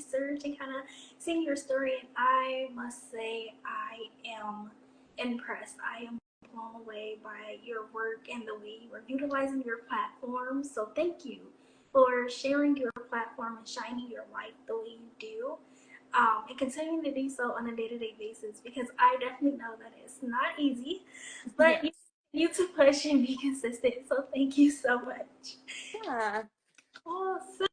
research and kind of seeing your story, and I must say I am impressed. I am blown away by your work and the way you are utilizing your platform. So thank you for sharing your platform and shining your light the way you do. And continuing to do so on a day-to-day basis, because I definitely know that it's not easy, but you Yes. need to push and be consistent. So thank you so much. Yeah. Awesome.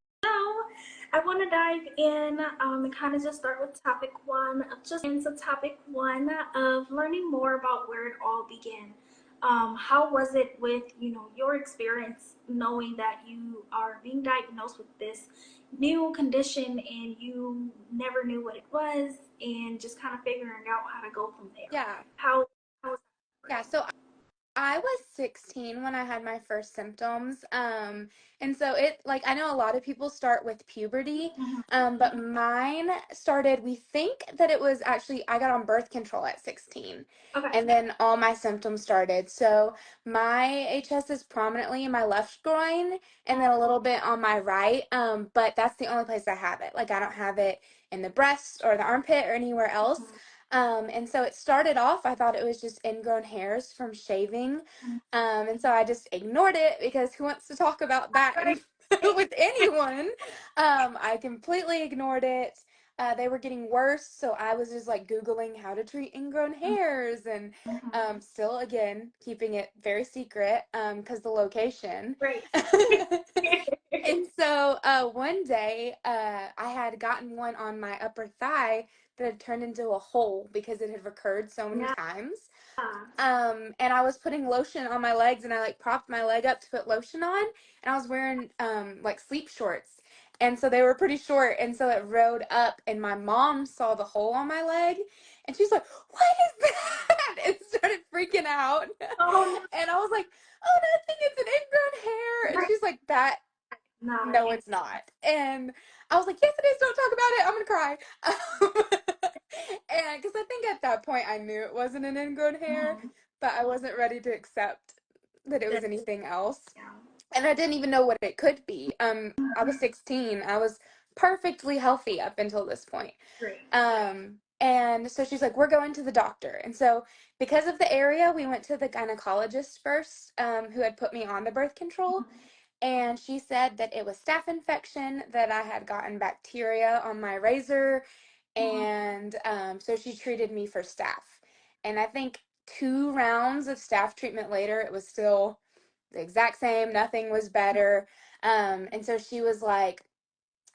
I want to dive in and kind of just start with topic one of just into topic one of learning more about where it all began. How was it with your experience knowing that you are being diagnosed with this new condition and you never knew what it was, and just kind of figuring out how to go from there? Yeah. How was that for Yeah. you? So I was 16 when I had my first symptoms. And so it, like, I know a lot of people start with puberty, but mine started, we think that it was actually, I got on birth control at 16, Okay. and then all my symptoms started. So my HS is prominently in my left groin and then a little bit on my right. But that's the only place I have it. Like, I don't have it in the breast or the armpit or anywhere else. And so it started off, I thought it was just ingrown hairs from shaving. And so I just ignored it because who wants to talk about that Right. with anyone? I completely ignored it. They were getting worse, so I was just like Googling how to treat ingrown hairs and still, again, keeping it very secret because the location. Right. And so one day I had gotten one on my upper thigh that had turned into a hole because it had recurred so many Yeah. times. And I was putting lotion on my legs, and I like propped my leg up to put lotion on, and I was wearing like sleep shorts. And so they were pretty short, and so it rode up, and my mom saw the hole on my leg, and she's like, "What is that?" and started freaking out. Oh And I was like, "Oh, nothing, it's an ingrown hair." no. And she's like, "That Not no, it's not." And I was like, "Yes, it is. Don't talk about it. I'm gonna cry." And because I think at that point I knew it wasn't an ingrown hair, mm-hmm. but I wasn't ready to accept that it was That, anything else. yeah. And I didn't even know what it could be. I was 16. I was perfectly healthy up until this point. Great. And so she's like, "We're going to the doctor." And so because of the area, we went to the gynecologist first, who had put me on the birth control. And she said that it was staph infection, that I had gotten bacteria on my razor, and so she treated me for staph. And I think 2 rounds of staph treatment later, it was still the exact same. Nothing was better. And so she was like,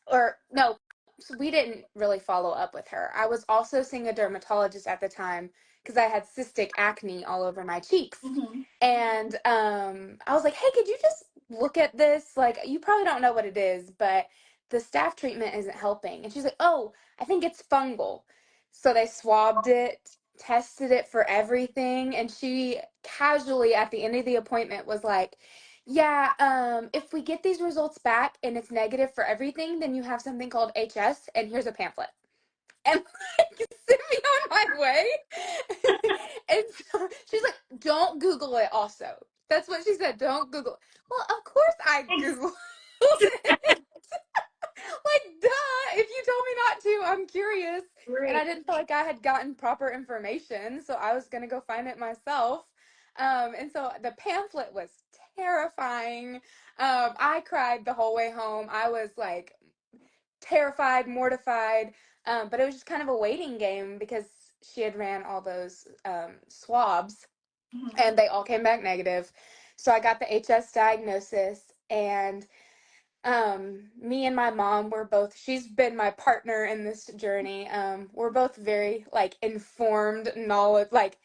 or no, so we didn't really follow up with her. I was also seeing a dermatologist at the time because I had cystic acne all over my cheeks. Mm-hmm. And I was like, "Hey, could you just look at this? Like, you probably don't know what it is, but the staph treatment isn't helping." And she's like, "Oh, I think it's fungal." So they swabbed it, tested it for everything, and she casually at the end of the appointment was like, "Yeah, if we get these results back and it's negative for everything, then you have something called HS, and here's a pamphlet." And like sent me on my way. And so she's like, "Don't Google it also." That's what she said. "Don't Google it." Well, of course I Googled it. Like, duh. If you told me not to, I'm curious. And I Great. didn't feel like I had gotten proper information, so I was gonna go find it myself. And so the pamphlet was terrifying. I cried the whole way home. I was like terrified, mortified, but it was just kind of a waiting game because she had ran all those swabs Mm-hmm. and they all came back negative. So I got the HS diagnosis, and me and my mom were both, she's been my partner in this journey. We're both very like informed knowledge, like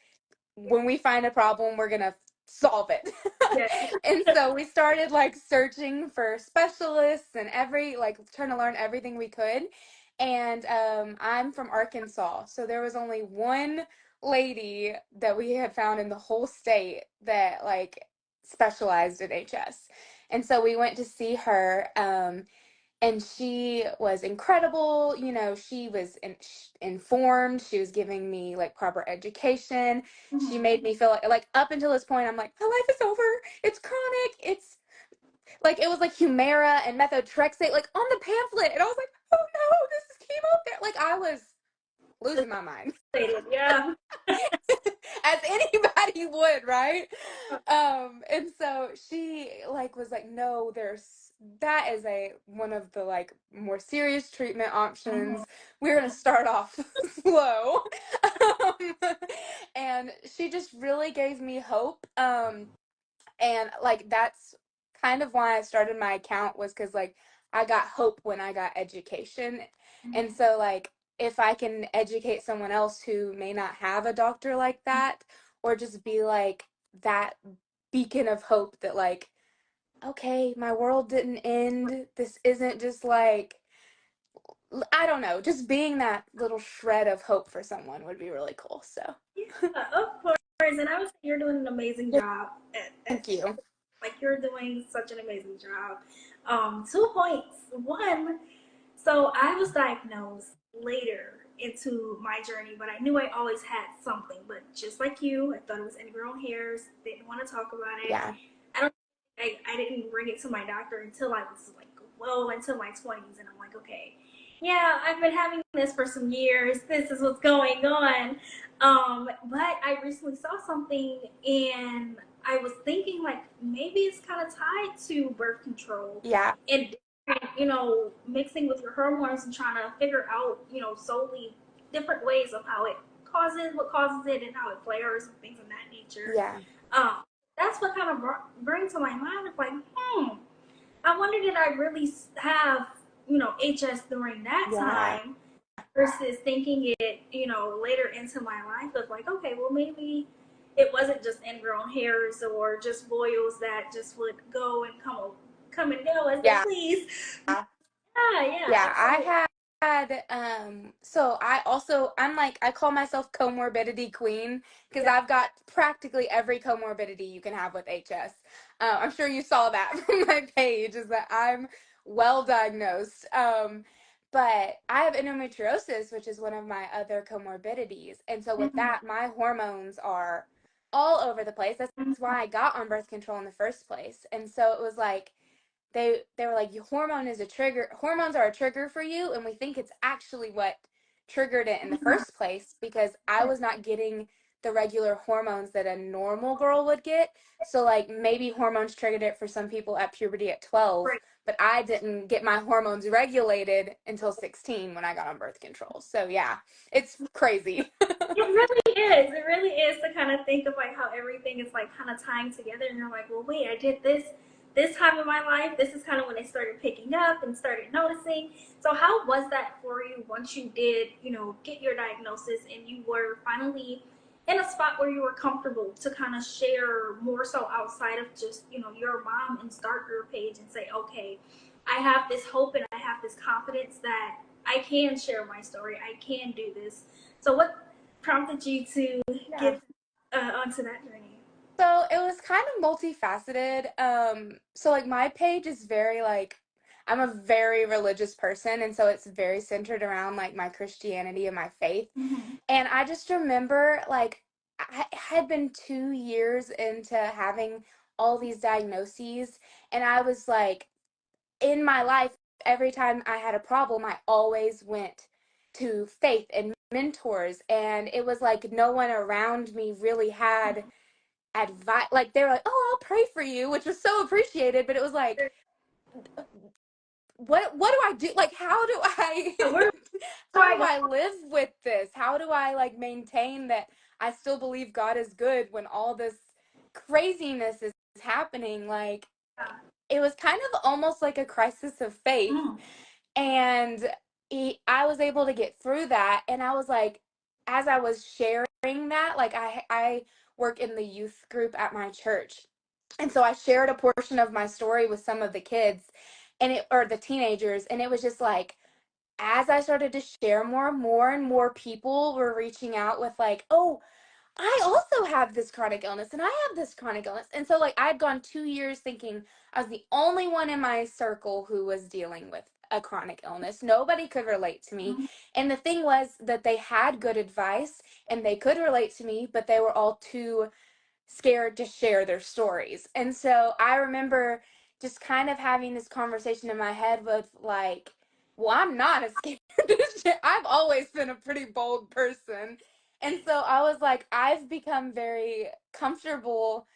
when we find a problem, we're gonna solve it. Yeah. And so we started like searching for specialists and like trying to learn everything we could. And I'm from Arkansas, so there was only one lady that we had found in the whole state that like specialized in HS. And so we went to see her. And she was incredible. You know, she was informed. She was giving me like proper education. She Mm-hmm. made me feel like up until this point, I'm like, my life is over. It's chronic. It's like, it was like Humira and methotrexate, like on the pamphlet. And I was like, "Oh no, this is like I was losing my mind. Yeah. As anybody would, right? And so she like was like, no, there's that is a one of the like more serious treatment Mhm. options. We're gonna start off slow. And she just really gave me hope. And like that's kind of why I started my account was because like I got hope when I got education. And Mhm. so like if I can educate someone else who may not have a doctor like that, or just be like that beacon of hope that like, okay, my world didn't end. This isn't just like I don't know, just being that little shred of hope for someone would be really cool. So Yeah, of course. And I would say you're doing an amazing job at thank you. like you're doing such an amazing job. 2 points. One, so I was diagnosed later into my journey, but I knew I always had something. But just like you, I thought it was ingrown hairs. Didn't want to talk about it. Yeah. I don't. I didn't bring it to my doctor until I was like well into my 20s, and I'm like, okay, yeah, I've been having this for some years. This is what's going on. But I recently saw something, and I was thinking like maybe it's kind of tied to birth control Yeah. and mixing with your hormones and trying to figure out solely different ways of how it causes what causes it and how it flares and things of that nature. Yeah. Um, that's what kind of brings to my mind. It's like, I wonder did I really have HS during that Yeah. time versus thinking it later into my life of like, okay, well maybe it wasn't just ingrown hairs or just boils that just would go and come and go as they Yeah. please. Yeah, yeah, Yeah, absolutely. I had so I'm like I call myself comorbidity queen because Yeah. I've got practically every comorbidity you can have with HS. I'm sure you saw that from my page is that I'm well diagnosed. But I have endometriosis, which is one of my other comorbidities. And so with Mhm. that, my hormones are all over the place. That's why I got on birth control in the first place. And so it was like they were like your hormones are a trigger for you, and we think it's actually what triggered it in the Mhm. first place because I was not getting the regular hormones that a normal girl would get. So like maybe hormones triggered it for some people at puberty at 12, Right. but I didn't get my hormones regulated until 16 when I got on birth control. So yeah, it's crazy. It really is. It really is to kind of think of like how everything is like kind of tying together, and you're like, well, wait, I did this time in my life. This is kind of when I started picking up and started noticing. So how was that for you once you did, get your diagnosis and you were finally in a spot where you were comfortable to kind of share more so outside of just, your mom and start your page and say, okay, I have this hope and I have this confidence that I can share my story. I can do this. So what prompted you to Yeah. get onto that journey? So it was kind of multifaceted. So like my page is very like I'm a very religious person, and so it's very centered around like my Christianity and my faith. Mm-hmm. And I just remember like I had been 2 years into having all these diagnoses, and I was like in my life, every time I had a problem, I always went to faith and mentors, and it was like no one around me really had advice. Like they were like, "Oh, I'll pray for you," which was so appreciated, but it was like, what do I do? Like how do I So where do how I do go? I live with this? How do I like maintain that I still believe God is good when all this craziness is happening? Like it was kind of almost like a crisis of faith. Mm-hmm. And I was able to get through that. And I was like, as I was sharing that, like I work in the youth group at my church. And so I shared a portion of my story with some of the kids or the teenagers. And it was just like, as I started to share more and more people were reaching out with like, oh, I also have this chronic illness and I have this chronic illness. And so like I had gone 2 years thinking I was the only one in my circle who was dealing with a chronic illness. Nobody could relate to me. And the thing was that they had good advice and they could relate to me, but they were all too scared to share their stories. And so I remember just kind of having this conversation in my head with like well, I'm not a scared shit. I've always been a pretty bold person. And so I was like, I've become very comfortable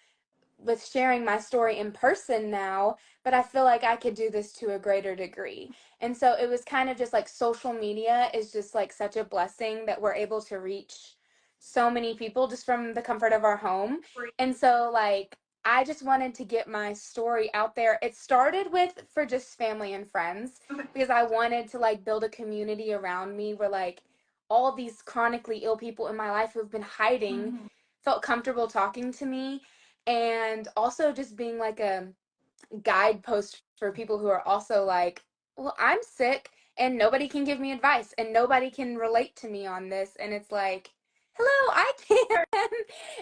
with sharing my story in person now, but I feel like I could do this to a greater degree. And so it was kind of just like social media is just like such a blessing that we're able to reach so many people just from the comfort of our home. Great. And so like I just wanted to get my story out there. It started with for just family and friends Okay. because I wanted to like build a community around me where like all these chronically ill people in my life who've been hiding Mhm. felt comfortable talking to me, and also just being like a guidepost for people who are also like, well, I'm sick and nobody can give me advice and nobody can relate to me on this. And it's like, hello, I can.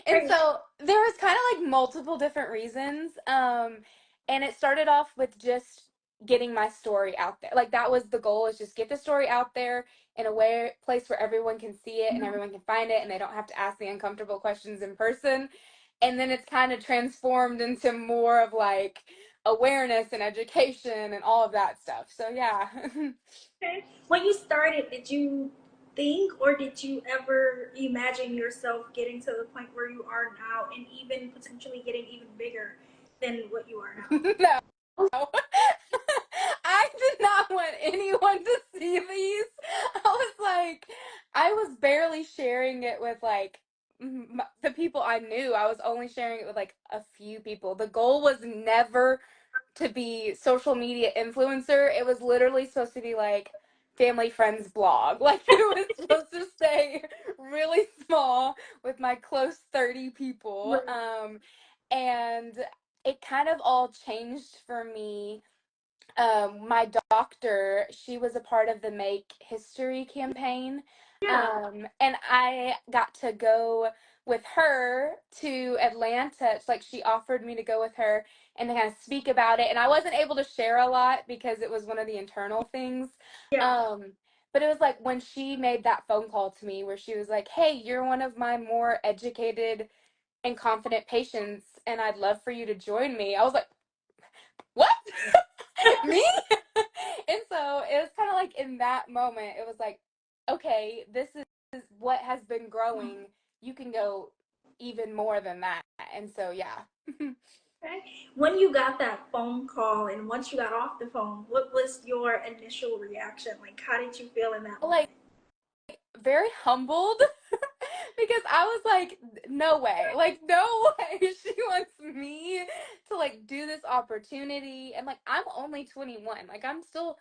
And Great. so there was kind of like multiple different reasons. And it started off with just getting my story out there. Like that was the goal, is just get the story out there in a way place where everyone can see it and Mhm. everyone can find it and they don't have to ask the uncomfortable questions in person. And then it's kind of transformed into more of like awareness and education and all of that stuff. So yeah. Okay. When you started, did you think or did you ever imagine yourself getting to the point where you are now and even potentially getting even bigger than what you are now? No. I did not want anyone to see these. I was like, I was barely sharing it with like the people I knew. I was only sharing it with like a few people. The goal was never to be social media influencer. It was literally supposed to be like family friends blog. Like it was supposed to stay really small with my close 30 people. Right. And it kind of all changed for me. My doctor, she was a part of the Make History campaign. Yeah. And I got to go with her to Atlanta. It's like she offered me to go with her and to kind of speak about it. And I wasn't able to share a lot because it was one of the internal things. Yeah. Um, but it was like when she made that phone call to me where she was like, hey, you're one of my more educated and confident patients, and I'd love for you to join me. I was like, what? Me? And so it was kind of like in that moment, it was like, okay, this is what has been growing. You can go even more than that. And so, yeah. Okay. When you got that phone call and once you got off the phone, what was your initial reaction? Like, how did you feel in that Like, moment? very humbled because I was like, no way. Like, no way. She wants me to like do this opportunity. And like, I'm only 21. Like, I'm still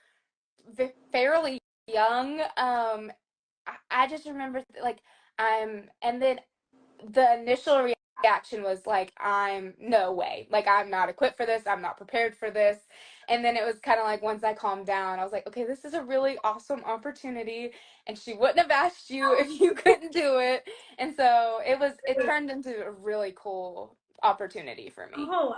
fairly young. I just remember like and then the initial reaction was like, I'm no way, like I'm not equipped for this, I'm not prepared for this. And then it was kind of like once I calmed down, I was like, okay, this is a really awesome opportunity, and she wouldn't have asked you if you couldn't do it. And so it turned into a really cool opportunity for me. Oh,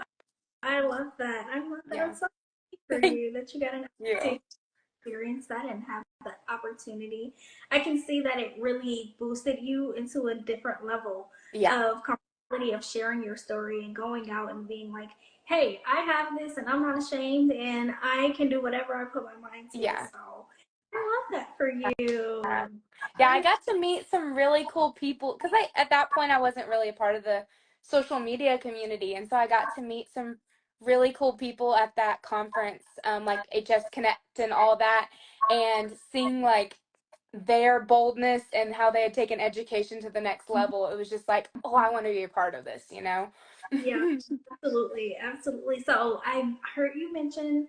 I love that. I love that. Yeah. I'm so happy for Thank you that you got an you. opportunity to experience that and have that opportunity. I can see that it really boosted you into a different level Yeah. of comfortability of sharing your story and going out and being like, hey, I have this and I'm not ashamed and I can do whatever I put my mind to. Yeah. So I love that for Yeah, you. yeah, I I, got to meet some really cool people because I at that point I wasn't really a part of the social media community, and so I got to meet some really cool people at that conference, like HS Connect and all that, and seeing like their boldness and how they had taken education to the next level. It was just like, oh, I want to be a part of this, you know? yeah, absolutely, absolutely. So I heard you mention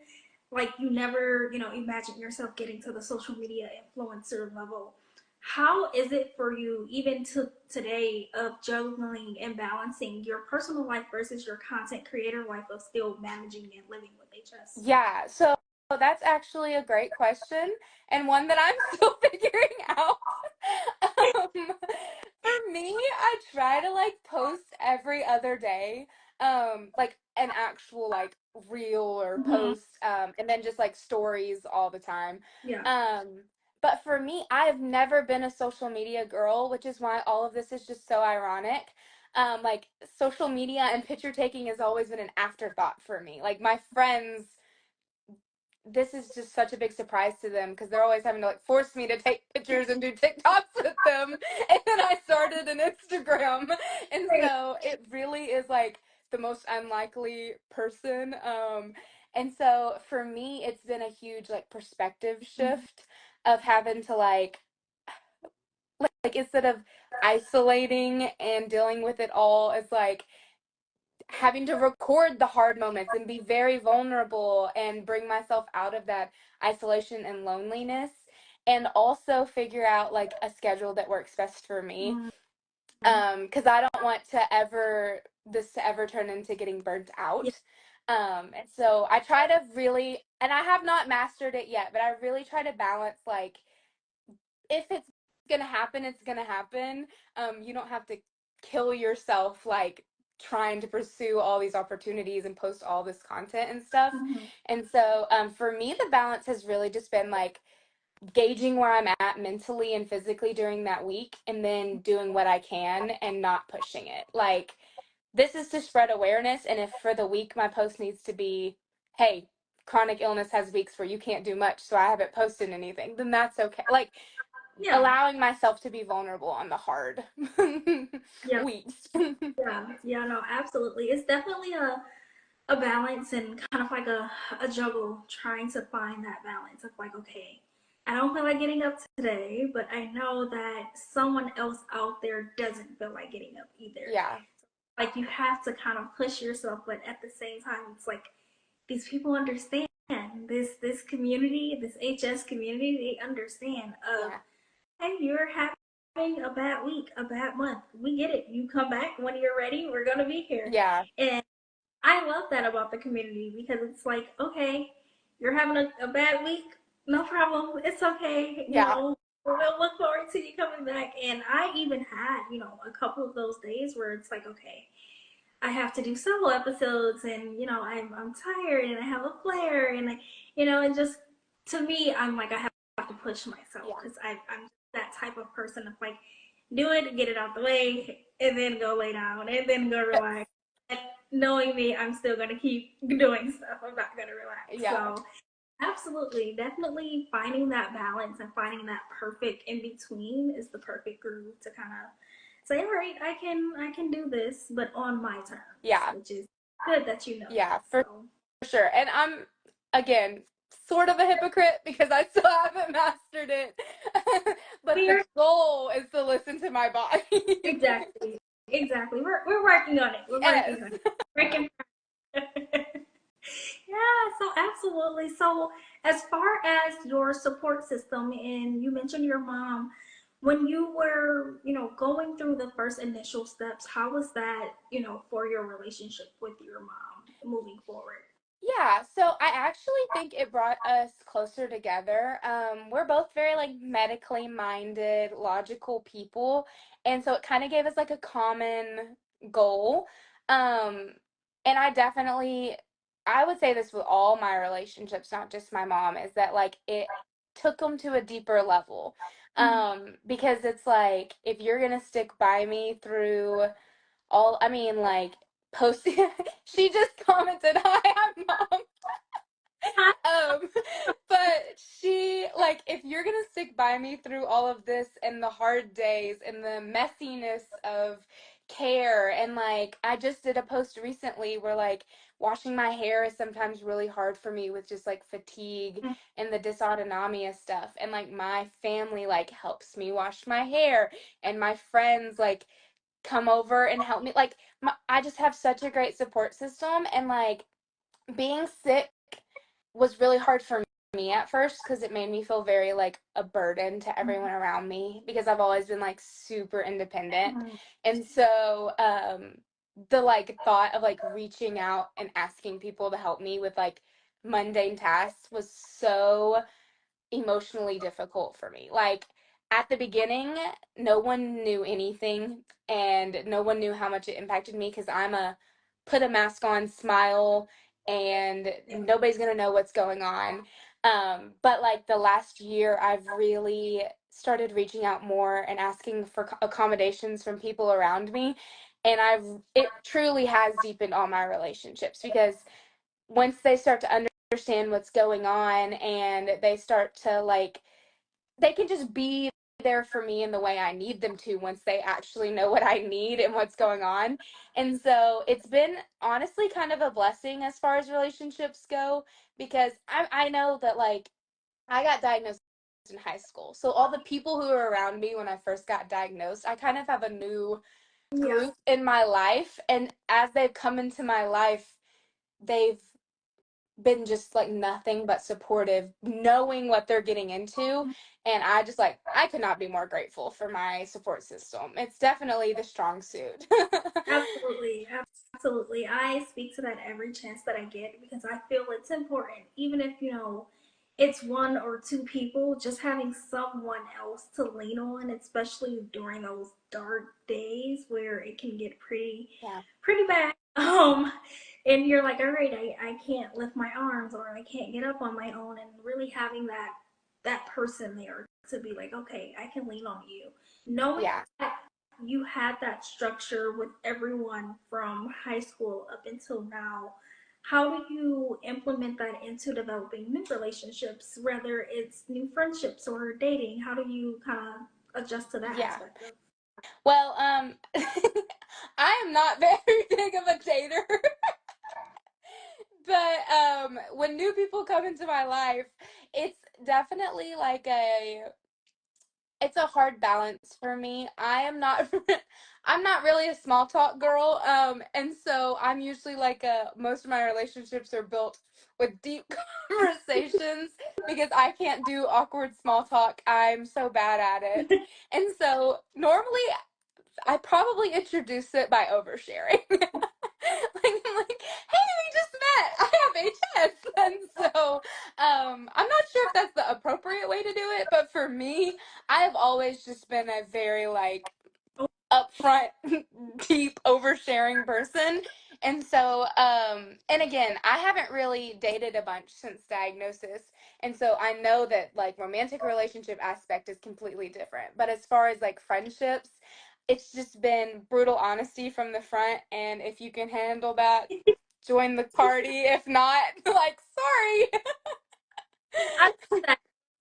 like you never, imagine yourself getting to the social media influencer level. How is it for you, even to today, of juggling and balancing your personal life versus your content creator life of still managing and living with HS? Yeah, so that's actually a great question and one that I'm still figuring out. For me, I try to like post every other day, like an actual like reel or Mm-hmm. post, and then just like stories all the time. Yeah, Um, but for me, I have never been a social media girl, which is why all of this is just so ironic. Like social media and picture taking has always been an afterthought for me. Like my friends this is just such a big surprise to them because they're always having to like force me to take pictures and do TikToks with them. And then I started an Instagram. And Right. so it really is like the most unlikely person. And so for me, it's been a huge like perspective shift of having to like instead of isolating and dealing with it all, it's like having to record the hard moments and be very vulnerable and bring myself out of that isolation and loneliness, and also figure out like a schedule that works best for me, Mhm. because I don't want to ever this to ever turn into getting burnt Yeah. out. And so I try to really, and I have not mastered it yet, but I really try to balance like if it's gonna happen, it's gonna happen. You don't have to kill yourself like trying to pursue all these opportunities and post all this content and stuff. Mhm. And so for me, the balance has really just been like gauging where I'm at mentally and physically during that week, and then doing what I can and not pushing it. Like, this is to spread awareness. And if for the week my post needs to be, hey, chronic illness has weeks where you can't do much, so I haven't posted anything, then that's okay. Like, Yeah. allowing myself to be vulnerable on the hard Yeah. weeks. Yeah. Yeah. No, absolutely. It's definitely a balance and kind of like a juggle trying to find that balance of like, okay, I don't feel like getting up today, but I know that someone else out there doesn't feel like getting up either. Yeah. Like you have to kind of push yourself, but at the same time, it's like these people understand this community, this HS community, they understand of, Yeah. hey, you're having a bad week, a bad month. We get it. You come back when you're ready. We're gonna be here. Yeah. And I love that about the community because it's like, okay, you're having a bad week, no problem. It's okay. Yeah. We'll look forward to you coming back. And I even had, a couple of those days where it's like, okay, I have to do solo episodes and, I'm tired and I have a flare and and just to me, I'm like, I have to push myself Yeah. because I'm that type of person of like, do it, get it out the way, and then go lay down and then go relax. And knowing me, I'm still gonna keep doing stuff. I'm not gonna relax. Yeah. So absolutely, definitely finding that balance and finding that perfect in between is the perfect groove to kind of say, all right, I can do this, but on my terms, Yeah. which is good that you know Yeah, that. for So sure. And I'm, again, sort of a hypocrite because I still haven't mastered it. But we the are goal is to listen to my body. exactly, exactly. We're working on it. We're Yes. working on it. Working. Yeah, so absolutely. So, as far as your support system, and you mentioned your mom, when you were, going through the first initial steps, how was that, for your relationship with your mom moving forward? Yeah, so I actually think it brought us closer together. We're both very like medically minded, logical people, and so it kind of gave us like a common goal. Um, and I would say this with all my relationships, not just my mom, is that like it took them to a deeper level. Mhm. Because it's like if you're gonna stick by me through all, I mean, like post, she just commented, "Hi, I'm mom." Um, but she, like, if you're gonna stick by me through all of this and the hard days and the messiness of care, and like, I just did a post recently where, like, washing my hair is sometimes really hard for me with just like fatigue and the dysautonomia stuff. And like, my family, like, helps me wash my hair, and my friends, like, come over and help me. Like, I just have such a great support system, and like, being sick was really hard for me at first because it made me feel very like a burden to everyone around me because I've always been like super independent. Mhm. And so the like thought of like reaching out and asking people to help me with like mundane tasks was so emotionally difficult for me. Like at the beginning, no one knew anything and no one knew how much it impacted me because I'm a put a mask on, smile, and nobody's gonna know what's going on. But like the last year, I've really started reaching out more and asking for accommodations from people around me, and it truly has deepened all my relationships because once they start to understand what's going on, and they start to like, they can just be there for me in the way I need them to once they actually know what I need and what's going on. And so it's been honestly kind of a blessing as far as relationships go, because I know that like I got diagnosed in high school. So all the people who were around me when I first got diagnosed, I kind of have a new Yeah. group in my life, and as they've come into my life, they've been just like nothing but supportive, knowing what they're getting into. And I just like, I could not be more grateful for my support system. It's definitely the strong suit. Absolutely, absolutely. I speak to that every chance that I get because I feel it's important. Even if, it's one or two people, just having someone else to lean on, especially during those dark days where it can get Yeah. pretty bad. And you're like, all right, I can't lift my arms or I can't get up on my own, and really having that person there to be like, okay, I can lean on you. Knowing Yeah. that you had that structure with everyone from high school up until now, how do you implement that into developing new relationships, whether it's new friendships or dating? How do you kind of adjust to that Yeah. aspect of? Well, I am not very big of a dater. But when new people come into my life, it's definitely like a it's a hard balance for me. I am not I'm not really a small talk girl. And so I'm usually like most of my relationships are built with deep conversations because I can't do awkward small talk. I'm so bad at it. And so normally I probably introduce it by oversharing. I'm like, hey, we just met. I have HS. And so I'm not sure if that's the appropriate way to do it, but for me, I have always just been a very like upfront, deep, oversharing person. And so, and again, I haven't really dated a bunch since diagnosis. And so I know that like romantic relationship aspect is completely different. But as far as like friendships, it's just been brutal honesty from the front. And if you can handle that, join the party. If not, like, sorry. I love that.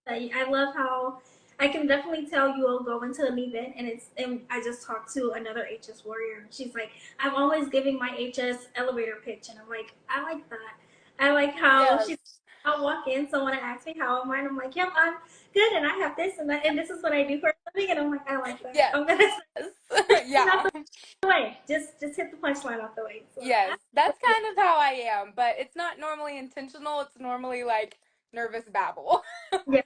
I love how I can definitely tell you will go into an event and I just talked to another HS warrior. She's like, I'm always giving my HS elevator pitch, and I'm like, I like that. I like how Yes. she's. I'll walk in, someone asks me how am I, and I'm like, yep, I'm good, and I have this and that, and this is what I do for a living, and I'm like, I like that. Yes. I'm gonna say it out Yeah. the way. Just hit the punchline out the way. So Yes, that's kind of how I am, but it's not normally intentional. It's normally like nervous babble. yeah,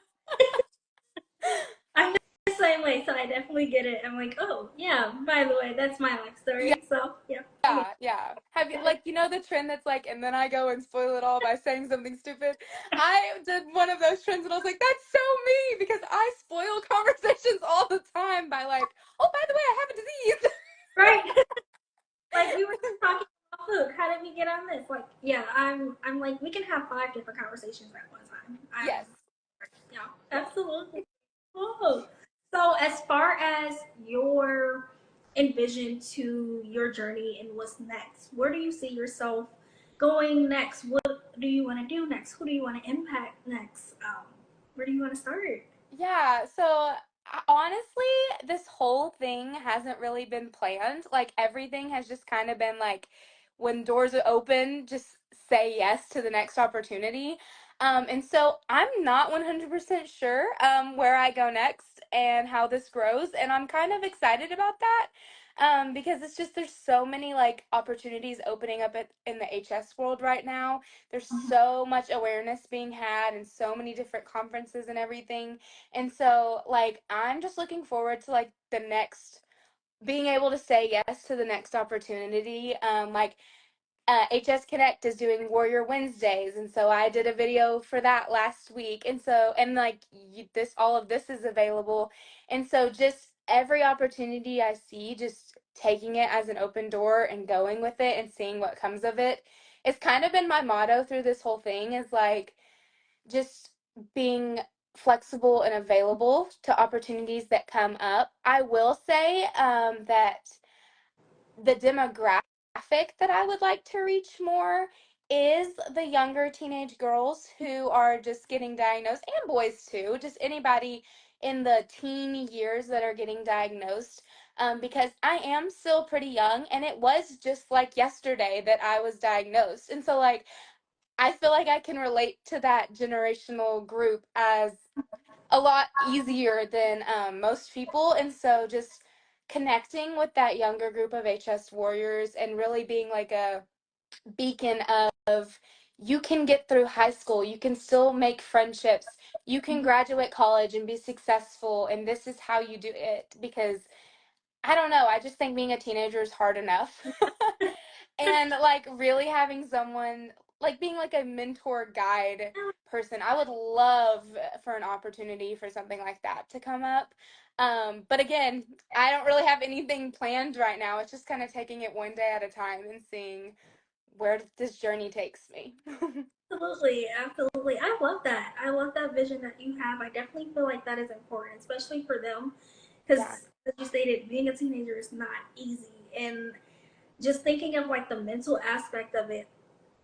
I'm the same way, so I definitely get it. I'm like, oh yeah, by the way, that's my life Yeah, story. So yeah, I get yeah. Have you it. like the trend that's like, and then I go and spoil it all by saying something stupid? I did one of those trends, and I was like, that's so me because I spoil conversations all the time by like, oh, by the way, I have a disease. Right? Like we were talking about food. How did we get on this? Like, yeah, I'm like we can have five different conversations at one time. Yes. Yeah, Yes. absolutely. Oh. So as far as your envision to your journey and what's next, where do you see yourself going next? What do you want to do next? Who do you want to impact next? Where do you want to start? Yeah, so honestly, this whole thing hasn't really been planned. Like everything has just kind of been like when doors are open, just say yes to the next opportunity. And so I'm not 100% sure where I go next and how this grows, and I'm kind of excited about that. Because it's just there's so many like opportunities opening up in the HS world right now. There's so much awareness being had and so many different conferences and everything, and so, like, I'm just looking forward to like the next being able to say yes to the next opportunity. Like, HS Connect is doing Warrior Wednesdays, and so I did a video for that last week, and so and like this, all of this is available, and so just every opportunity I see, just taking it as an open door and going with it and seeing what comes of it. It's kind of been my motto through this whole thing is like just being flexible and available to opportunities that come up. I will say that the demographic that I would like to reach more is the younger teenage girls who are just getting diagnosed, and boys too, just anybody in the teen years that are getting diagnosed. Because I am still pretty young, and it was just like yesterday that I was diagnosed. And so, like, I feel like I can relate to that generational group as a lot easier than most people. And so, just connecting with that younger group of HS warriors and really being like a beacon of you can get through high school, you can still make friendships, you can graduate college and be successful, and this is how you do it. Because I don't know, I just think being a teenager is hard enough. And like really having someone like being like a mentor guide person, I would love for an opportunity for something like that to come up. But again, I don't really have anything planned right now. It's just kind of taking it one day at a time and seeing where this journey takes me. Absolutely, absolutely. I love that. I love that vision that you have. I definitely feel like that is important, especially for them, Yeah, because as you stated, being a teenager is not easy, and just thinking of like the mental aspect of it,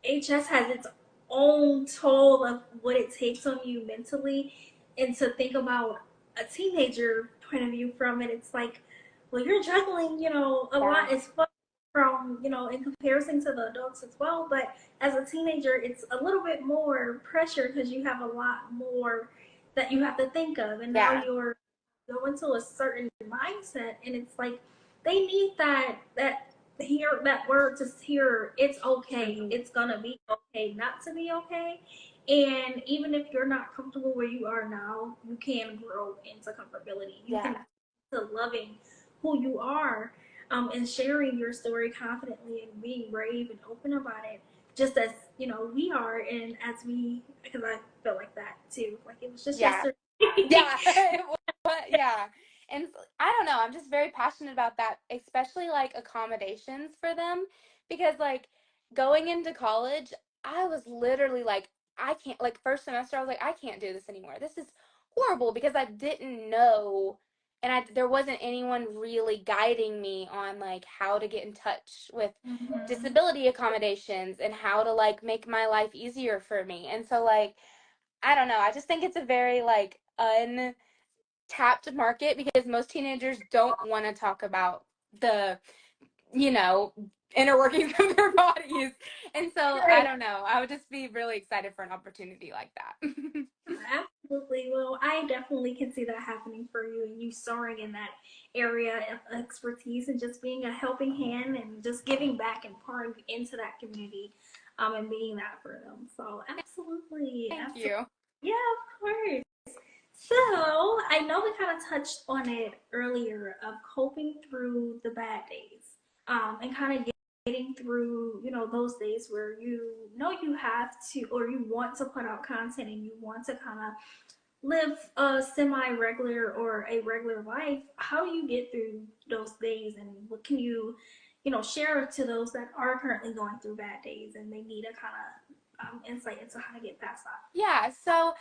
HS has its own toll of what it takes on you mentally. And to think about a teenager point of view from it, it's like, well, you're juggling, a yeah, lot as well from, in comparison to the adults as well. But as a teenager, it's a little bit more pressure because you have a lot more that you have to think of. And now yeah, you're going to a certain mindset, and it's like they need that hear that word to hear it's okay, hmm, it's gonna be okay not to be okay. And even if you're not comfortable where you are now, you can grow into comfortability. You can yeah, to loving who you are, and sharing your story confidently and being brave and open about it, just as we are. And as we, because I felt like that too, like it was just yeah. yesterday. Yeah, yeah. And I don't know, I'm just very passionate about that, especially like accommodations for them. Because like going into college, I was literally like, I can't, like, first semester, I was like, I can't do this anymore. This is horrible because I didn't know, and there wasn't anyone really guiding me on like how to get in touch with Mm-hmm. disability accommodations and how to like make my life easier for me. And so like I don't know. I just think it's a very like untapped market because most teenagers don't want to talk about the, you know, inner workings of their bodies. And so I Right. don't know. I would just be really excited for an opportunity like that. Absolutely. Well, I definitely can see that happening for you and you soaring in that area of expertise and just being a helping hand and just giving back and pouring into that community, and being that for them. So, absolutely. Thank Absolutely. you. Yeah, of course. So, I know we kind of touched on it earlier of coping through the bad days, and kind of getting through, those days where you know you have to or you want to put out content and you want to kind of live a semi-regular or a regular life. How do you get through those days, and what can you, share to those that are currently going through bad days and they need a kind of, insight into how to get past that? Yeah. So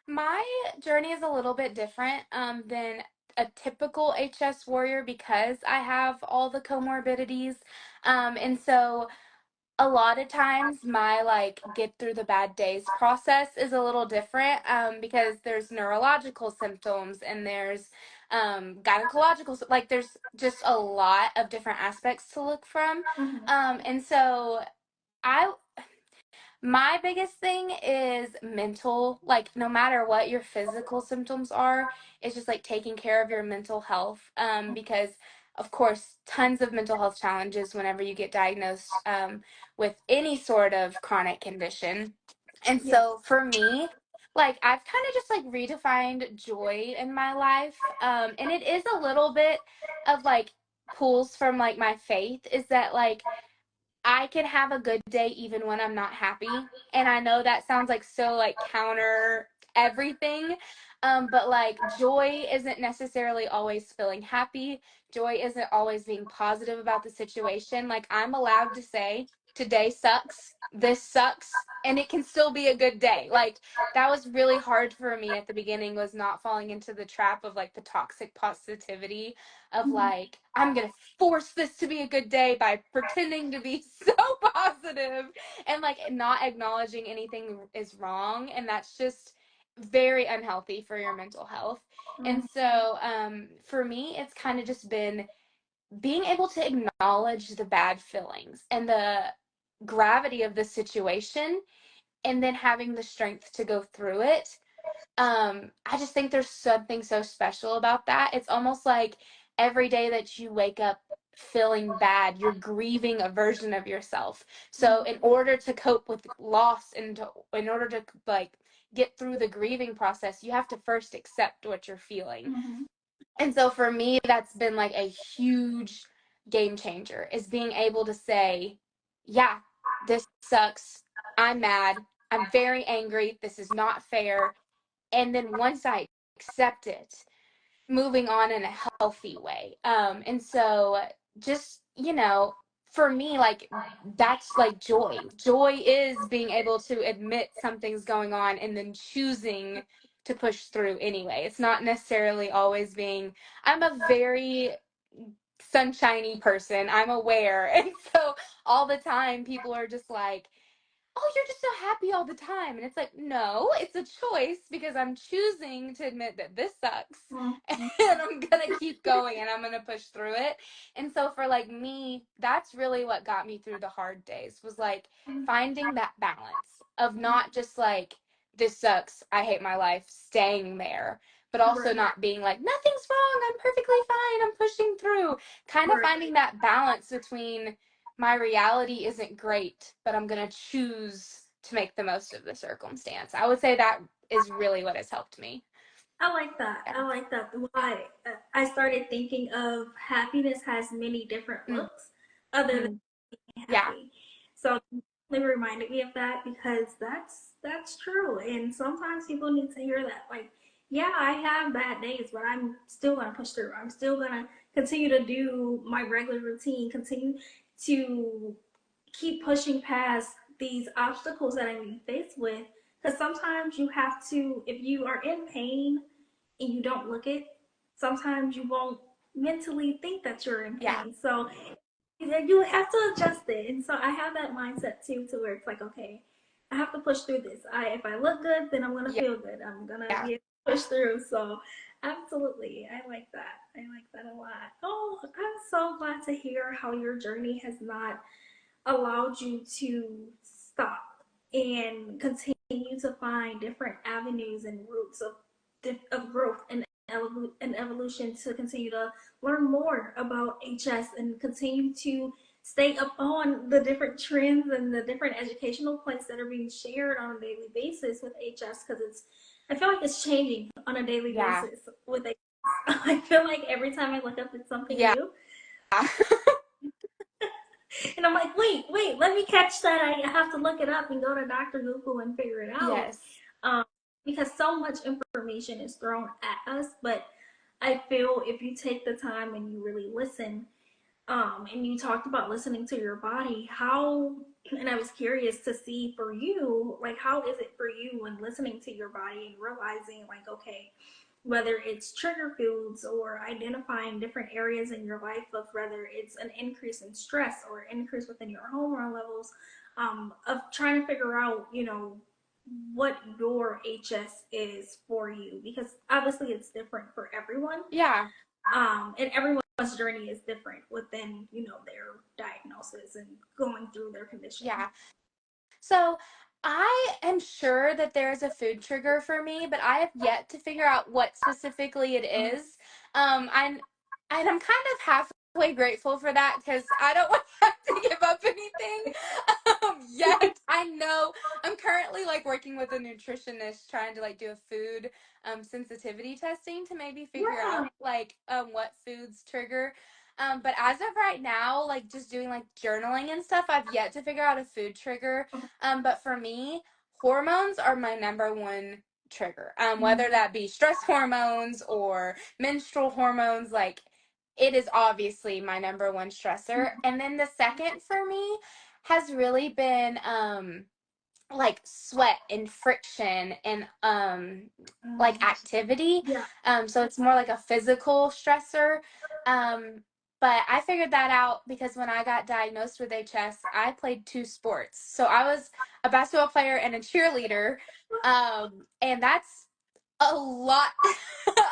my journey is a little bit different than a typical HS warrior because I have all the comorbidities. And so a lot of times my like get through the bad days process is a little different because there's neurological symptoms and there's gynecological, like there's just a lot of different aspects to look from. Mm-hmm. And so I my biggest thing is mental, like no matter what your physical symptoms are, it's just like taking care of your mental health. Because of course, tons of mental health challenges whenever you get diagnosed with any sort of chronic condition. And Yes. so for me, like I've kind of just like redefined joy in my life. And it is a little bit of like pulls from like my faith is that like I can have a good day even when I'm not happy. And I know that sounds like so like counter everything. But like joy isn't necessarily always feeling happy. Joy isn't always being positive about the situation. Like I'm allowed to say today sucks, this sucks, and it can still be a good day. Like that was really hard for me at the beginning, was not falling into the trap of like the toxic positivity of Mhm. like I'm going to force this to be a good day by pretending to be so positive and like not acknowledging anything is wrong, and that's just very unhealthy for your mental health. And Mhm. so for me it's kind of just been being able to acknowledge the bad feelings and the gravity of the situation, and then having the strength to go through it. I just think there's something so special about that. It's almost like every day that you wake up feeling bad, you're grieving a version of yourself. So in order to cope with loss and in order to like get through the grieving process, you have to first accept what you're feeling. Mhm. And so for me, that's been like a huge game changer, is being able to say, yeah, this sucks. I'm mad. I'm very angry. This is not fair. And then once I accept it, moving on in a healthy way. And so just, for me, like that's like joy. Joy is being able to admit something's going on and then choosing to push through anyway. It's not necessarily always being, I'm a very sunshiny person. I'm aware. And so all the time people are just like, oh, you're just so happy all the time. And it's like, no, it's a choice because I'm choosing to admit that this sucks. Mhm. And I'm going to keep going and I'm going to push through it. And so for like me, that's really what got me through the hard days, was like finding that balance of not just like, this sucks, I hate my life, staying there, but also Right. not being like, nothing's wrong, I'm perfectly fine, I'm pushing through. Kind of Right. finding that balance between my reality isn't great, but I'm going to choose to make the most of the circumstance. I would say that is really what has helped me. I like that. Yeah. I like that. Why? I started thinking of happiness has many different Mm, looks other than mm, yeah. happy. So it reminded me of that because that's true. And sometimes people need to hear that. Like, yeah, I have bad days, but I'm still gonna push through. I'm still gonna continue to do my regular routine, continue to keep pushing past these obstacles that I'm faced with. Because sometimes you have to, if you are in pain and you don't look it, sometimes you won't mentally think that you're in Yeah. pain. So you have to adjust it. And so I have that mindset too, to where it's like, okay, I have to push through this. If I look good, then I'm gonna Yeah. feel good. I'm gonna Yeah. be able to push through. So absolutely, I like that. I like that a lot. Oh, I'm so glad to hear how your journey has not allowed you to stop and continue to find different avenues and routes of growth and evolution to continue to learn more about HS and continue to stay up on the different trends and the different educational points that are being shared on a daily basis with HS, because I feel like it's changing on a daily Yeah. basis with HS. I feel like every time I look up it's something Yeah. new. And I'm like, wait, let me catch that. I have to look it up and go to Dr. Google and figure it out. Yes. Um, because so much information is thrown at us. But I feel if you take the time and you really listen, and you talked about listening to your body, and I was curious to see for you, like, how is it for you when listening to your body and realizing, like, okay, whether it's trigger foods or identifying different areas in your life of whether it's an increase in stress or increase within your hormone levels, of trying to figure out, what your HS is for you, because obviously it's different for everyone, Yeah. and everyone's journey is different within their diagnosis and going through their condition. Yeah. So I am sure that there's a food trigger for me, but I have yet to figure out what specifically it Okay. is. And I'm kind of halfway grateful for that because I don't want to have to give up anything yet. I know I'm currently like working with a nutritionist trying to like do a food sensitivity testing to maybe figure Yeah. out like what foods trigger. But as of right now, like just doing like journaling and stuff, I've yet to figure out a food trigger. But for me, hormones are my number one trigger. Whether that be stress hormones or menstrual hormones, like it is obviously my number one stressor. And then the second for me has really been like sweat and friction and like Mm, activity. yeah. So it's more like a physical stressor. Um but I figured that out because when I got diagnosed with HS, I played two sports. So I was a basketball player and a cheerleader. And that's a lot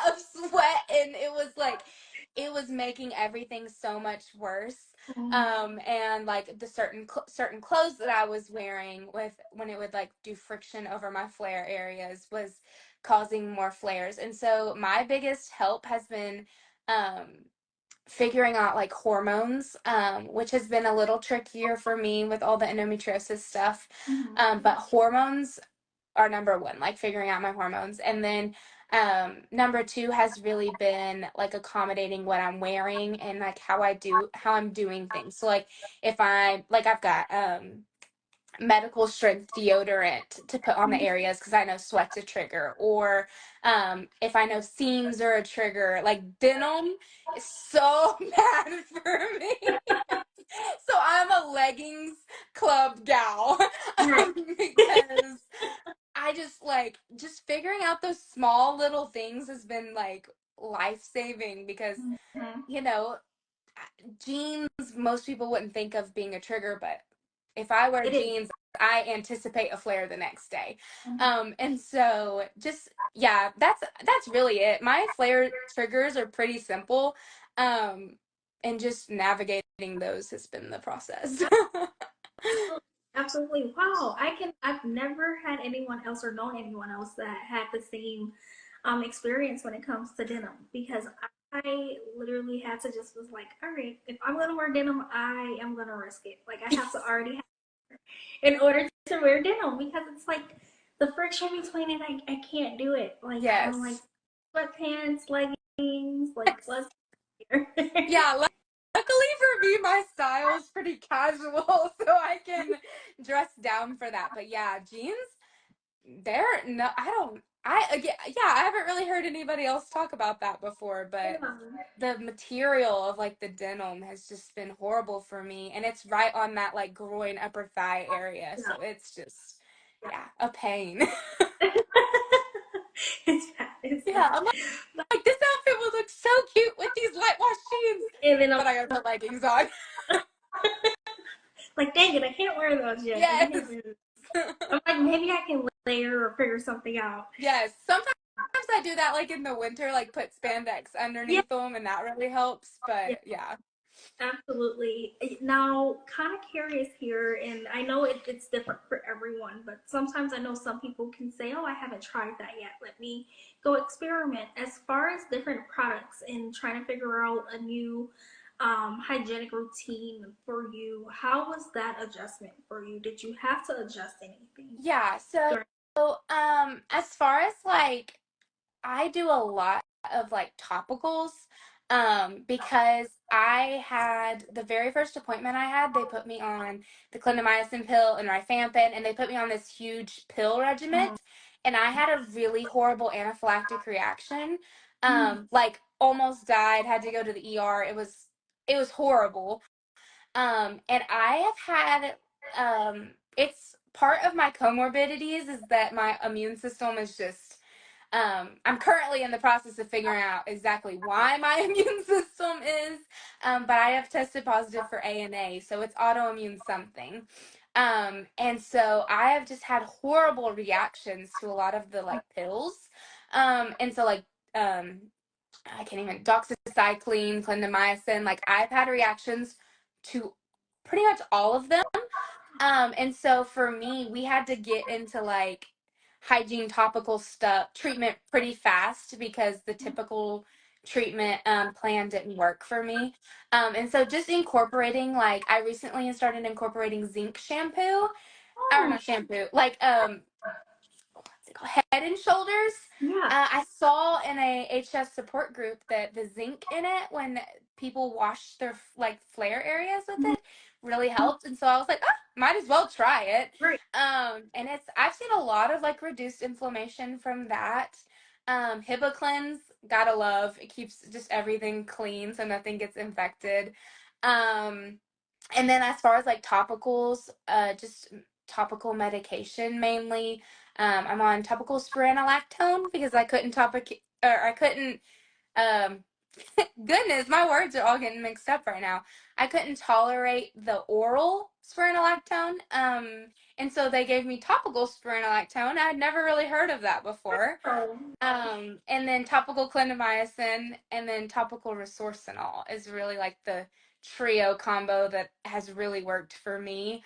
of sweat, and it was like it was making everything so much worse. Mm, And like the certain clothes that I was wearing with when it would like do friction over my flare areas was causing more flares. And so my biggest help has been um figuring out like hormones, which has been a little trickier for me with all the endometriosis stuff. mhm, But hormones are number one, like figuring out my hormones. And then number two has really been like accommodating what I'm wearing and like how I'm doing things. So like if I like I've got medical strength deodorant to put on the mhm. areas because I know sweat's a trigger, or if I know seams are a trigger, like denim is so bad for me. So I'm a leggings club gal Right. because I just figuring out those small little things has been like life saving because Mhm. you know jeans most people wouldn't think of being a trigger, but if I wear It is. jeans, I anticipate a flare the next day. Mhm. And so just yeah, that's really it. My flare triggers are pretty simple. Um, and just navigating those has been the process. Absolutely. Absolutely. Wow. I've never had anyone else or known anyone else that had the same experience when it comes to denim because I literally had to just was like, all right, if I'm gonna wear denim, I am gonna risk it. Like I have to already have in order to wear denim because it's like the friction between it, I can't do it. Like I'm like Yes. sweatpants, leggings, like let's here. Yeah, luckily for me, my style is pretty casual, so I can dress down for that. But yeah, jeans, they're no, I don't, yeah, I haven't really heard anybody else talk about that before, but Yeah. the material of like the denim has just been horrible for me. And it's right on that like groin, upper thigh area. Yeah. So it's just, yeah, a pain. It's bad. It's Yeah, bad. I'm like, this outfit would look so cute with these light wash jeans, And then I'm but I gotta put leggings on. like, dang it, I can't wear those yet. I Yes. can't wear those. I'm like, maybe I can layer or figure something out. Yes. Sometimes I do that like in the winter, like put spandex Yeah, underneath them, and that really helps. yeah, But yeah. absolutely. Now, kind of curious here, and I know it's different for everyone, but sometimes I know some people can say, oh, I haven't tried that yet. Let me go experiment. As far as different products and trying to figure out a new hygienic routine for you, how was that adjustment for you? Did you have to adjust anything Yeah. So, during? as far as like I do a lot of like topicals because I had the very first appointment I had, they put me on the clindamycin pill and rifampin, and they put me on this huge pill regimen, and I had a really horrible anaphylactic reaction. Mm-hmm. Like almost died, had to go to the ER. It was horrible. And I have had it's part of my comorbidities is that my immune system is just I'm currently in the process of figuring out exactly why my immune system is, but I have tested positive for ANA, so it's autoimmune something. And so I have just had horrible reactions to a lot of the like pills. And so like um, I can't even doxycycline, clindamycin. Like I've had reactions to pretty much all of them. And so for me, we had to get into like hygiene topical stuff treatment pretty fast because the typical treatment plan didn't work for me. And so just incorporating like I recently started incorporating zinc shampoo or Oh, not shampoo, like what's it called? Head and Shoulders. yeah. I saw in a HS support group that the zinc in it when people wash their like flare areas with Mhm. it really helped, and so I was like, oh, might as well try it. Great. And I've seen a lot of like reduced inflammation from that. Hibba cleanse, gotta love. It keeps just everything clean so nothing gets infected. Um, And then as far as like topicals, just topical medication mainly. I'm on topical spironolactone because I couldn't or I couldn't um goodness, my words are all getting mixed up right now. I couldn't tolerate the oral spironolactone. And so they gave me topical spironolactone. I'd never really heard of that before. Oh, And then topical clindamycin and then topical resorcinol is really like the trio combo that has really worked for me.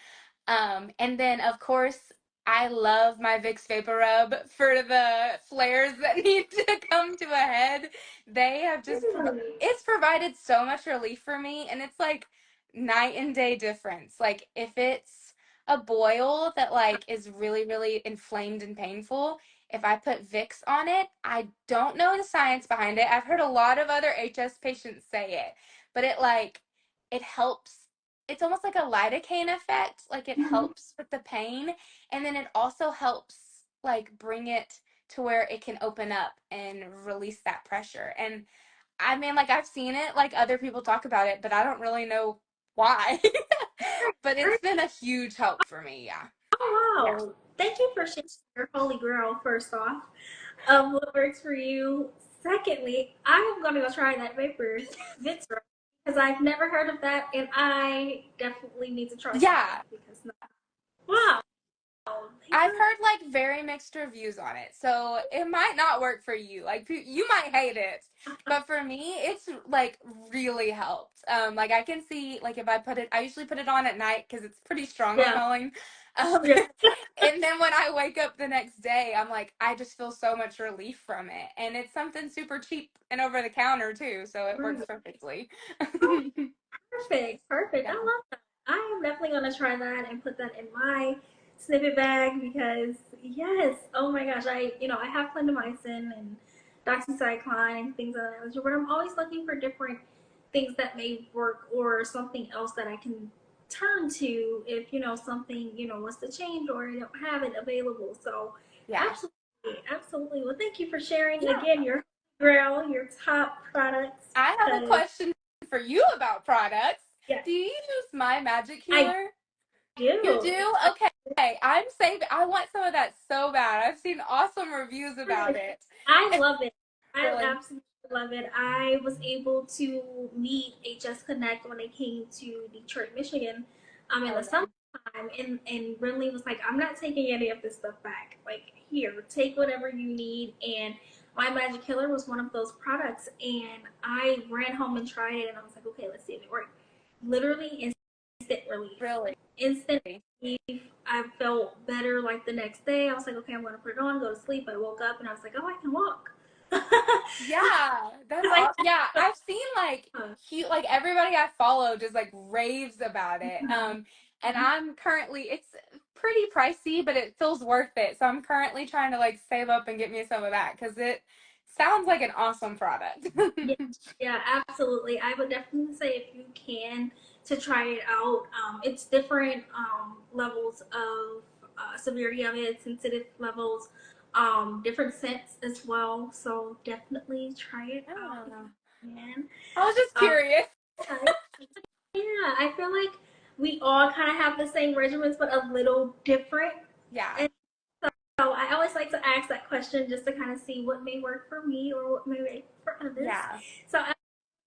And then of course I love my Vicks Vapor Rub for the flares that need to come to a head. They have just really? it's provided so much relief for me, and it's like night and day difference. Like if it's a boil that like is really really inflamed and painful, if I put Vicks on it, I don't know the science behind it. I've heard a lot of other HS patients say it, but it helps. It's almost like a lidocaine effect. Like it Mhm. helps with the pain, and then it also helps like bring it to where it can open up and release that pressure. And I mean, like I've seen it, like other people talk about it, but I don't really know why. But it's been a huge help for me. Yeah. Yeah. Oh, wow. Thank you for sharing your holy grail, first off, what works for you. Secondly, I am going to go try that vapor Vitro because I've never heard of that, and I definitely need to try some of Yeah. that because, wow, I've vapor. heard like very mixed reviews on it. So it might not work for you. Like you might hate it. But for me, it's like really helped. Like I can see like if I put it I usually put it on at night cuz it's pretty strong Yeah, smelling. yeah, And then when I wake up the next day, I'm like I just feel so much relief from it. And it's something super cheap and over the counter too, so it works right. perfectly. Oh, perfect, perfect. I Yeah. love that. I am definitely gonna try that and put that in my snippet bag because yes, oh my gosh, I have clindamycin and doxycycline and things of that nature, but I'm always looking for different things that may work or something else that I can turn to if something wants to change or I don't have it available. So Yeah. absolutely, absolutely. Well, thank you for sharing Yeah. again your grail, your top products I have a because question for you about products. yeah, Do you use my magic I healer? You do. do? Okay. I'm saving. I want some of that so bad. I've seen awesome reviews about it. I love it. I Really? absolutely love it. I was able to meet HS Connect when they came to Detroit, Michigan, in the Okay. summertime, and really was like, I'm not taking any of this stuff back. Like, here, take whatever you need. And my Magic Killer was one of those products, and I ran home and tried it, and I was like, okay, let's see if it worked. Literally instant relief. Really? Instant relief. I felt better like the next day. I was like, okay, I'm gonna put it on, go to sleep. I woke up and I was like, oh, I can walk. Yeah, that's I all. Yeah, I've seen like like everybody I follow just like raves about it. And I'm currently it's pretty pricey, but it feels worth it. So I'm currently trying to like save up and get me some of that because it sounds like an awesome product. Yeah, yeah, absolutely. I would definitely say if you can to try it out. It's different levels of severity of it, sensitive levels, different scents as well. So definitely try it out if Yeah. you can. I was just Um, curious. yeah, yeah, I feel like we all kind of have the same regimens, but a little different. Yeah. And so I always like to ask that question just to kind of see what may work for me or what may work for others. Yeah. So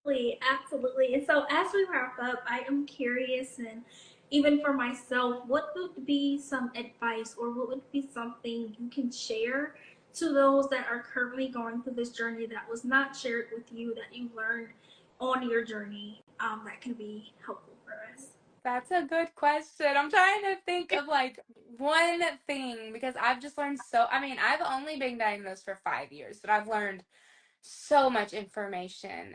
absolutely, absolutely. And so as we wrap up, I am curious and even for myself, what would be some advice or what would be something you can share to those that are currently going through this journey that was not shared with you that you learned on your journey that can be helpful for us? That's a good question. I'm trying to think of like one thing because I've just learned I mean, I've only been diagnosed for 5 years, but I've learned so much information.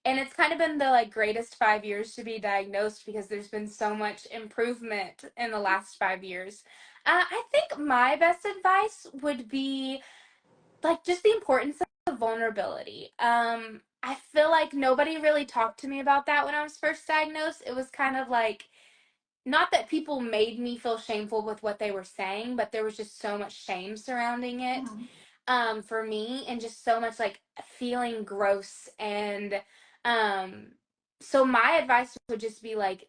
And it's kind of been the like greatest 5 years to be diagnosed because there's been so much improvement in the last 5 years. I think my best advice would be like just the importance of vulnerability. I feel like nobody really talked to me about that when I was first diagnosed. It was kind of like not that people made me feel shameful with what they were saying, but there was just so much shame surrounding it Mhm. for me, and just so much like feeling gross. And um, so my advice would just be like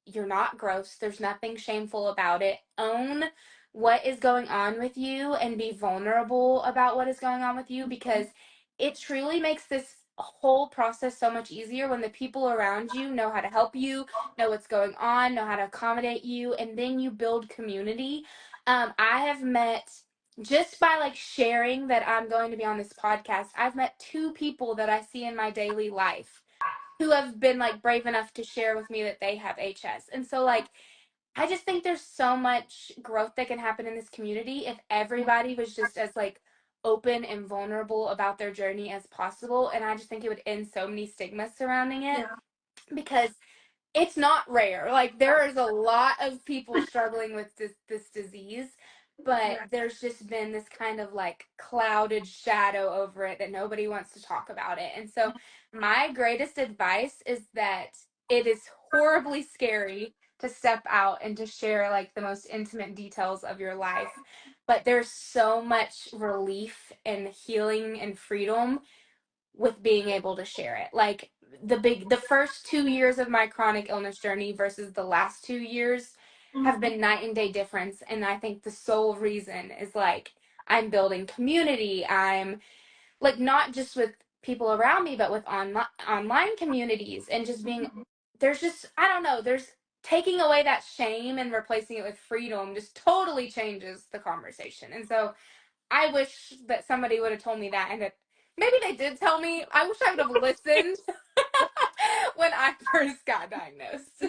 you're not gross. There's nothing shameful about it. Own what is going on with you and be vulnerable about what is going on with you, because it truly makes this whole process so much easier when the people around you know how to help you, know what's going on, know how to accommodate you, and then you build community. I have met, just by like sharing that I'm going to be on this podcast, I've met two people that I see in my daily life who have been like brave enough to share with me that they have HS. And so like I just think there's so much growth that can happen in this community if everybody was just as like open and vulnerable about their journey as possible. And I just think it would end so many stigmas surrounding it, Yeah. because it's not rare. Like there is a lot of people struggling with this disease, but Right. there's just been this kind of like clouded shadow over it that nobody wants to talk about it. And so my greatest advice is that it is horribly scary to step out and to share like the most intimate details of your life, but there's so much relief and healing and freedom with being able to share it. Like the first 2 years of my chronic illness journey versus the last 2 years have Mhm. been night and day difference. And I think the sole reason is like I'm building community. I'm like not just with people around me, but with online communities, and just being, there's just, I don't know, there's taking away that shame and replacing it with freedom just totally changes the conversation. And so I wish that somebody would have told me that, and that maybe they did tell me. I wish I would have listened when I first got diagnosed.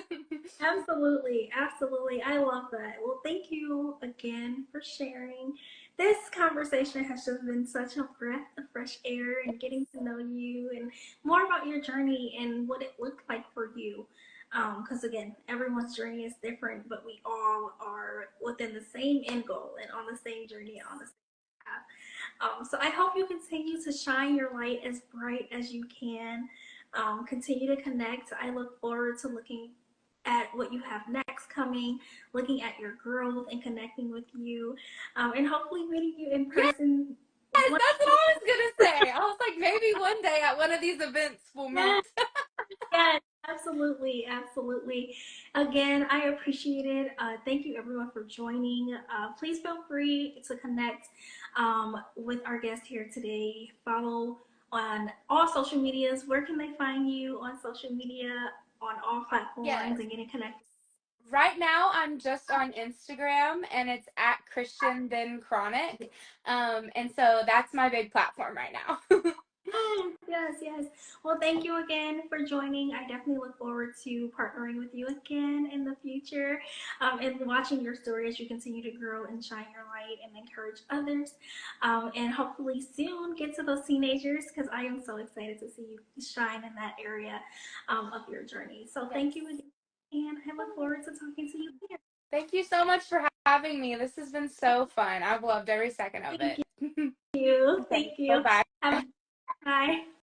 Absolutely, absolutely. I love that. Well, thank you again for sharing. This conversation has just been such a breath of fresh air and getting to know you and more about your journey and what it looked like for you. Because again, everyone's journey is different, but we all are within the same end goal and on the same journey and on the same path. So I hope you continue to shine your light as bright as you can. Continue to connect. I look forward to looking at what you have next coming, looking at your growth and connecting with you, and hopefully meeting you in Yes, person. One that's what I was gonna say. I was like, maybe one day at one of these events we'll meet. Yes, yes, absolutely, absolutely. Again, I appreciate it. Thank you everyone for joining. Please feel free to connect with our guest here today. Follow on all social medias. Where can they find you on social media, on all platforms, Yes. and getting connected? Right now, I'm just on Instagram, and it's at Christian Then Chronic. And so that's my big platform right now. Yes, yes, yes. Well, thank you again for joining. I definitely look forward to partnering with you again in the future, and watching your story as you continue to grow and shine your light and encourage others. And hopefully soon get to those teenagers because I am so excited to see you shine in that area of your journey. So Yes. thank you again, and I look forward to talking to you again. Thank you so much for having me. This has been so fun. I've loved every second of Thank it. you. Okay, Thank you. bye-bye. Have a bye.